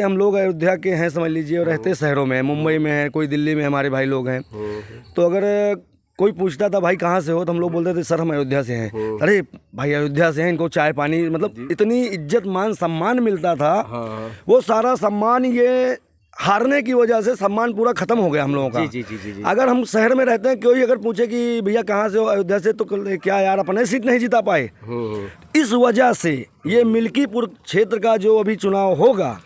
हम लोग अयोध्या के हैं समझ लीजिए, और रहते शहरों में हैं, मुंबई में है, कोई दिल्ली में हमारे भाई लोग हैं। तो अगर कोई पूछता था भाई कहाँ से हो, तो हम लोग बोलते थे सर हम अयोध्या से हैं। अरे भाई अयोध्या से हैं, इनको चाय पानी, मतलब इतनी इज्जत मान सम्मान मिलता था। वो सारा सम्मान ये हारने की वजह से सम्मान पूरा खत्म हो गया हम लोगों का। जी। अगर हम शहर में रहते हैं, कोई अगर पूछे कि भैया कहाँ से हो, अयोध्या से, तो क्या यार अपने सीट नहीं जीता पाए। इस वजह से ये मिल्कीपुर क्षेत्र का जो अभी चुनाव होगा,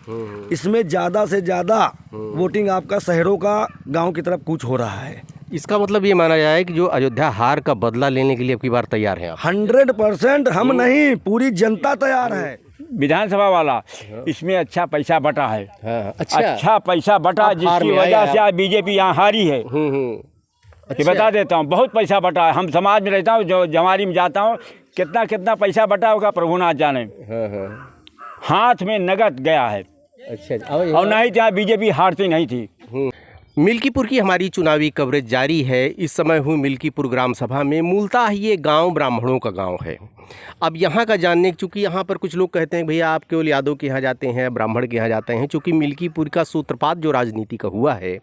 इसमें ज़्यादा से ज़्यादा वोटिंग आपका शहरों का गांव की तरफ कूच हो रहा है। इसका मतलब ये माना जाए कि जो अयोध्या हार का बदला लेने के लिए अब की बार तैयार हैं आप? 100% हम नहीं, पूरी जनता तैयार है। विधानसभा वाला इसमें अच्छा पैसा बटा है। अच्छा पैसा बटा, जिसकी वजह से आज बीजेपी यहाँ हारी है। ये बता देता हूँ, बहुत पैसा बटा है। हम समाज में रहता हूँ, जो जमारी में जाता हूँ, कितना कितना पैसा बटा होगा प्रभु नाथ जाने। हाथ में नगद गया है। अच्छा, और नहीं तो यहाँ बीजेपी हारती नहीं थी। मिल्कीपुर की हमारी चुनावी कवरेज जारी है। इस समय हूँ मिल्कीपुर ग्राम सभा में। मूलतः ये गांव ब्राह्मणों का गांव है। अब यहाँ का जानने, चूँकि यहाँ पर कुछ लोग कहते हैं भैया आप केवल यादव के यहाँ जाते हैं, ब्राह्मण के यहाँ जाते हैं। चूँकि मिल्कीपुर का सूत्रपात जो राजनीति का हुआ है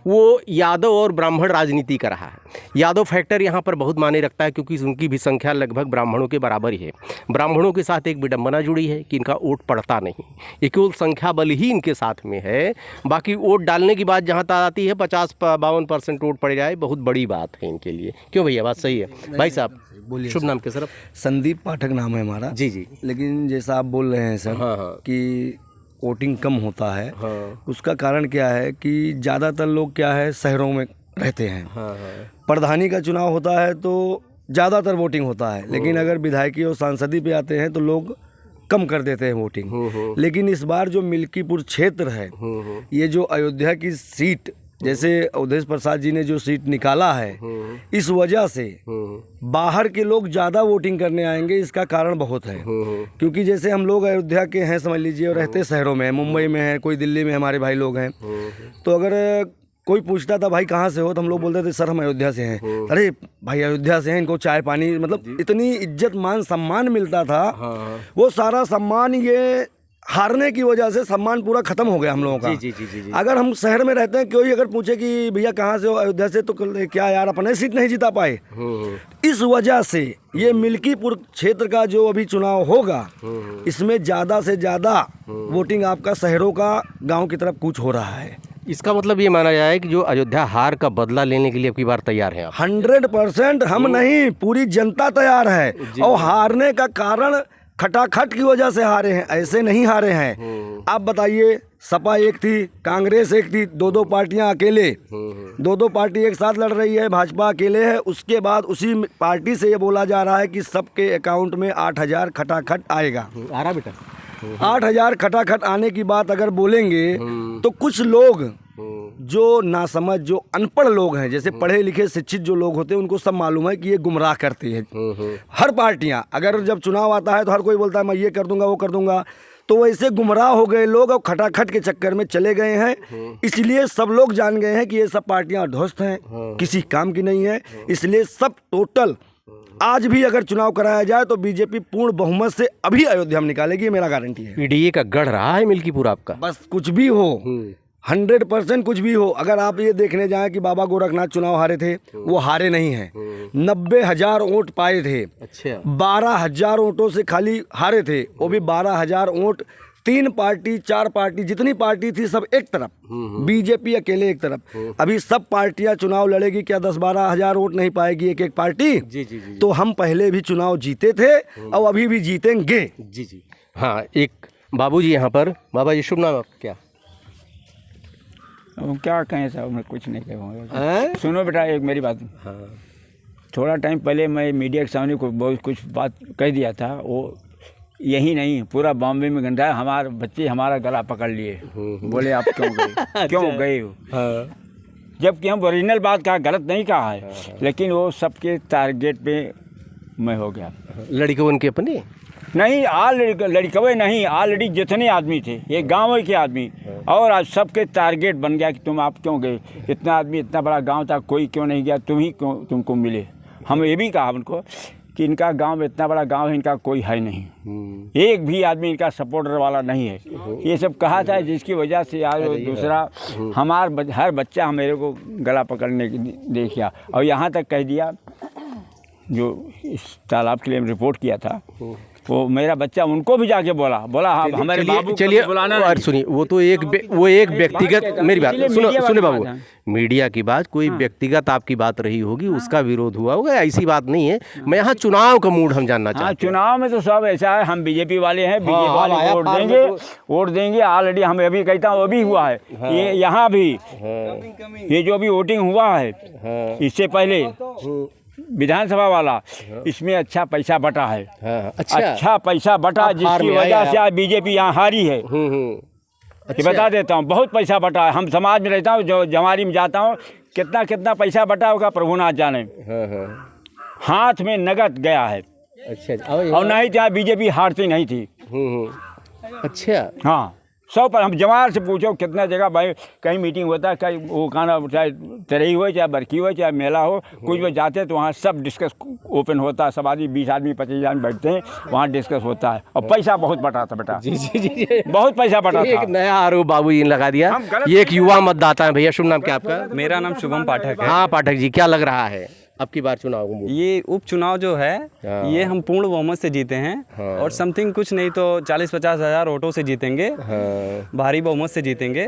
वो यादव और ब्राह्मण राजनीति का रहा है। यादव फैक्टर यहाँ पर बहुत मायने रखता है, क्योंकि उनकी भी संख्या लगभग ब्राह्मणों के बराबर ही है। ब्राह्मणों के साथ एक विडंबना जुड़ी है कि इनका वोट पड़ता नहीं, ये केवल संख्या बल ही इनके साथ में है। बाकी वोट डालने की बात जहाँ तक आती है 50-52% वोट पड़ जाए, बहुत बड़ी बात है इनके लिए। क्यों भैया, बात सही है? भाई साहब बोलिए। शुभ नाम क्या सर? संदीप पाठक नाम है हमारा। जी। लेकिन जैसा आप बोल रहे हैं सर, कि वोटिंग कम होता है, उसका कारण क्या है कि ज़्यादातर लोग क्या है शहरों में रहते हैं। प्रधानी का चुनाव होता है तो ज़्यादातर वोटिंग होता है, लेकिन अगर विधायकी और सांसदी पे आते हैं तो लोग कम कर देते हैं वोटिंग। लेकिन इस बार जो मिल्कीपुर क्षेत्र है, ये जो अयोध्या की सीट, जैसे अवधेश प्रसाद जी ने जो सीट निकाला है, इस वजह से बाहर के लोग ज़्यादा वोटिंग करने आएंगे। इसका कारण बहुत है, क्योंकि जैसे हम लोग अयोध्या के हैं समझ लीजिए, और रहते शहरों में हैं, मुंबई में है, कोई दिल्ली में हमारे भाई लोग हैं। तो अगर कोई पूछता था भाई कहाँ से हो, तो हम लोग बोलते थे सर हम अयोध्या से हैं। अरे भाई अयोध्या से हैं, इनको चाय पानी, मतलब इतनी इज्जत मान सम्मान मिलता था। वो सारा सम्मान ये हारने की वजह से सम्मान पूरा खत्म हो गया हम लोगों का। जी। अगर हम शहर में रहते हैं, कोई अगर पूछे कि भैया कहाँ से हो, अयोध्या से, तो क्या यार अपने सीट नहीं जीता पाए। इस वजह से ये मिल्कीपुर क्षेत्र का जो अभी चुनाव होगा, इसमें ज़्यादा से ज़्यादा वोटिंग आपका शहरों का गांव की तरफ कूच हो रहा है। इसका मतलब ये माना जाए कि जो अयोध्या हार का बदला लेने के लिए अब की बार तैयार हैं आप? 100% हम नहीं, पूरी जनता तैयार है। और हारने का कारण खटाखट की वजह से हारे हैं, ऐसे नहीं हारे हैं। आप बताइए, सपा एक थी, कांग्रेस एक थी, दो पार्टियां अकेले, दो पार्टी एक साथ लड़ रही है, भाजपा अकेले है। उसके बाद उसी पार्टी से ये बोला जा रहा है कि सबके अकाउंट में 8,000 खटाखट आएगा। आ रहा बेटा 8,000 खटाखट आने की बात अगर बोलेंगे तो कुछ लोग जो नासमझ, जो अनपढ़ लोग हैं, जैसे पढ़े लिखे शिक्षित जो लोग होते हैं, उनको सब मालूम है कि ये गुमराह करती है। हर पार्टियां, अगर जब चुनाव आता है तो हर कोई बोलता है मैं ये कर दूंगा, वो कर दूंगा। तो वैसे गुमराह हो गए लोग और खटाखट के चक्कर में चले गए हैं। इसलिए सब लोग जान गए हैं कि ये सब पार्टियां ध्वस्त हैं, किसी काम की नहीं है। इसलिए सब टोटल, आज भी अगर चुनाव कराया जाए तो बीजेपी पूर्ण बहुमत से अभी अयोध्या में निकालेगी, ये मेरा गारंटी है। पीडीए का गढ़ रहा है मिल्कीपुर आपका। बस कुछ भी हो, 100% कुछ भी हो। अगर आप ये देखने जाएं कि बाबा गोरखनाथ चुनाव हारे थे, वो हारे नहीं हैं। 90,000 वोट पाए थे। अच्छा। 12,000 वोटों से खाली हारे थे, वो भी 12,000 वोट। 3 पार्टी 4 पार्टी जितनी पार्टी थी सब एक तरफ, बीजेपी अकेले एक तरफ। अभी सब पार्टियां चुनाव लड़ेगी, क्या 10-12,000 वोट नहीं पाएगी एक एक पार्टी? जी। तो हम पहले भी चुनाव जीते थे और अभी भी जीतेंगे। जी। हाँ, एक बाबूजी यहाँ पर। बाबा जी शुभ नाम आपका क्या? अब क्या कहें साहब, मैं कुछ नहीं कहूँगा। सुनो बेटा, एक मेरी बात। थोड़ा टाइम पहले मैं मीडिया के सामने बहुत कुछ बात कह दिया था। वो यही नहीं, पूरा बॉम्बे में गंदा है। हमारे बच्चे हमारा गला पकड़ लिए, बोले आप क्यों गए, क्यों गए हो? जबकि हम ओरिजिनल बात कहा, गलत नहीं कहा है, लेकिन वो सबके टारगेट पे मैं हो गया। लड़कों के अपने नहीं, लड़कवे नहीं, ऑलरेडी जितने आदमी थे, ये गाँव के आदमी, और आज सबके टारगेट बन गया कि तुम आप क्यों गए, इतना आदमी, इतना बड़ा गांव था, कोई क्यों नहीं गया, तुम ही क्यों, तुमको मिले। हम ये भी कहा उनको कि इनका गांव में इतना बड़ा गांव है, इनका कोई है नहीं, एक भी आदमी इनका सपोर्टर वाला नहीं है। ये सब कहा था, जिसकी वजह से आज दूसरा हर बच्चा मेरे को गला पकड़ने की देख गया और यहाँ तक कह दिया, जो इस तालाब के लिए रिपोर्ट किया था वो मेरा बच्चा उनको भी जाके बोला हाँ हमारे बाबू चलिए बुलाना। और सुनिए, वो एक व्यक्तिगत, मेरी बात सुने बाबू, मीडिया की बात, कोई व्यक्तिगत आपकी बात रही होगी, उसका विरोध हुआ होगा, ऐसी बात नहीं है। मैं यहाँ चुनाव का मूड हम जानना चाहते हैं। चुनाव में तो सब ऐसा है, हम बीजेपी वाले हैं, बीजेपी वाले वोट देंगे। ऑलरेडी हम अभी कहता हूँ अभी हुआ है ये यहाँ भी, ये जो अभी वोटिंग हुआ है इससे पहले विधानसभा वाला, इसमें अच्छा पैसा बटा है। अच्छा पैसा बटा, जिसकी वजह से आज बीजेपी यहाँ हारी है। ये बता देता हूँ, बहुत पैसा बटा है। हम समाज में रहता हूँ, जो जमारी में जाता हूँ, कितना पैसा बटा होगा प्रभु नाथ जाने। हाथ में नगद गया है। अच्छा, और नहीं तो बीजेपी हारती नहीं थी। अच्छा, हाँ 100 पर हम जवार से पूछो कितना जगह भाई कहीं मीटिंग होता है, कहीं वो खाना चाहे तरेई हो, चाहे बरकी हो, चाहे मेला हो, कुछ भी जाते हैं तो वहाँ सब डिस्कस ओपन होता है। सब आदमी 20 आदमी 25 आदमी बैठते हैं, वहाँ डिस्कस होता है। और पैसा बहुत बटा था बेटा, जी बहुत पैसा बटा था। एक नया आरोप बाबू जी ने लगा दिया। ये एक युवा मतदाता है। भैया शुभ नाम क्या आपका? मेरा नाम शुभम पाठक है। हाँ पाठक जी, क्या लग रहा है अब की बार चुनाव? ये उपचुनाव जो है ये हम पूर्ण बहुमत से जीते हैं और समथिंग कुछ नहीं तो 40-50 हज़ार वोटों से जीतेंगे। भारी बहुमत से जीतेंगे,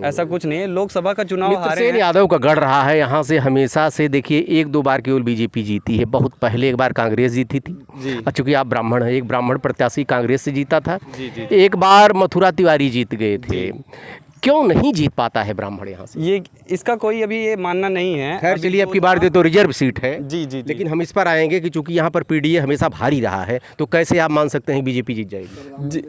ऐसा कुछ नहीं है। लोकसभा का चुनाव हारे हैं। यादव का गढ़ रहा है यहाँ से हमेशा से। देखिए 1-2 बार केवल बीजेपी जीती है, बहुत पहले एक बार कांग्रेस जीती थी। चूंकि आप ब्राह्मण हैं, एक ब्राह्मण प्रत्याशी कांग्रेस से जीता था। एक बार मथुरा तिवारी जीत गए थे। क्यों नहीं जीत पाता है ब्राह्मण यहाँ से? ये इसका कोई अभी ये मानना नहीं है। खैर चलिए, अब की बार तो रिजर्व सीट है। जी। लेकिन हम इस पर आएंगे कि चूंकि यहाँ पर पीडीए हमेशा भारी रहा है, तो कैसे आप मान सकते हैं बीजेपी जीत जाएगी? जी,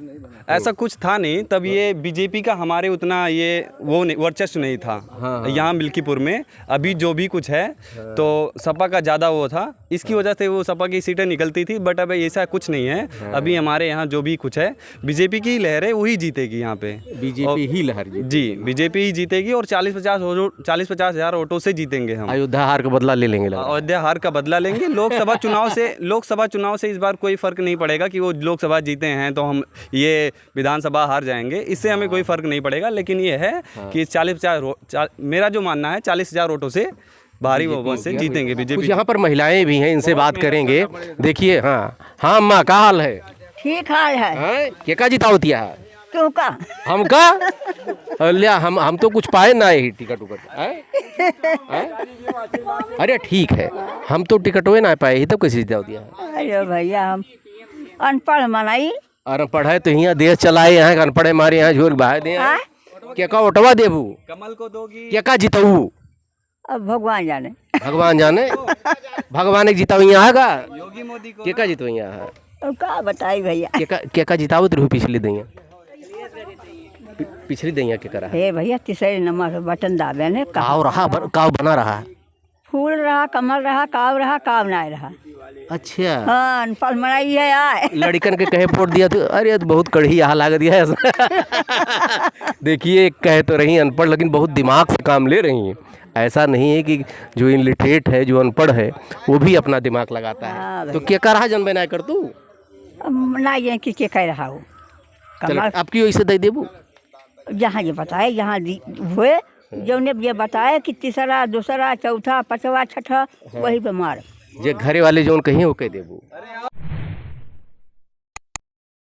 ऐसा कुछ था नहीं तब। ये बीजेपी का हमारे उतना ये वो वर्चस्व नहीं था यहाँ मिल्कीपुर में। अभी जो भी कुछ है तो सपा का ज़्यादा वो था, इसकी वजह से वो सपा की सीटें निकलती थी। बट अब ऐसा कुछ नहीं है। अभी हमारे यहाँ जो भी कुछ है बीजेपी की लहर है, वही जीतेगी यहाँ पे। बीजेपी ही लहर जी, बीजेपी ही जीतेगी और 40-50 हज़ार वोटों से जीतेंगे हम। अयोध्या हार का बदला ले लेंगे। अयोध्या हार का बदला लेंगे। लोकसभा चुनाव से इस बार कोई फर्क नहीं पड़ेगा कि वो लोकसभा जीते हैं तो हम ये विधानसभा हार जाएंगे, इससे हमें कोई फर्क नहीं पड़ेगा। लेकिन ये है कि 40-50, मेरा जो मानना है 40,000 वोटों से भारी बहुमत से जीतेंगे बीजेपी। यहाँ पर महिलाएं भी हैं, इनसे बात करेंगे। देखिए, हाँ माँ, क्या हाल है? ठीक हाल है। क्या जीता होती है तू का? हम का लिया, हम तो कुछ पाए ना ही टिकट अरे ठीक है, हम तो टिकट हुए ना पाए ही, तो कैसे जीता होती है? अरे भैया हम अनपढ़ मनाई। अनपढ़ है तो यहाँ देश चलाए, यहाँ अनपढ़ है हमारे यहाँ झोर बाहर दे। क्या का ओटवा देबू? कमल को दोगी? क्या का जीताऊ? अब भगवान जाने। भगवान जाने। भगवान एक जीताऊ यहाँ आएगा? योगी मोदी को। क्या का जीतो यहाँ? अब का बताई भैया। क्या का जीताओ तो पिछली दैया? पिछली दैया क्या करा? हे भैया तीसरे नंबर पे बटन दाबे ने काव बना रहा है। फूल रहा, कमल रहा, काव ना रहा। अच्छा, हाँ अनपढ़ मनाई है यार। लड़कन के कहे वोट दिया तो अरे तो बहुत कड़ी यहाँ लगा दिया है। देखिए, कहे तो रही अनपढ़, लेकिन बहुत दिमाग से काम ले रही हैं। ऐसा नहीं है कि जो इनलिटरेट है, जो अनपढ़ है, वो भी अपना दिमाग लगाता है। तो क्या कर रहा जन बना कर तू? ना ये कि के कह रहा हूँ कमल आपकी वैसे दे देबू? यहाँ ये बताए, यहाँ हुए जो ने ये बताया कि तीसरा, दूसरा, चौथा, पांचवा, छठा, वही पे मार। जे घरे वाले जो कहीं वो कह देबू।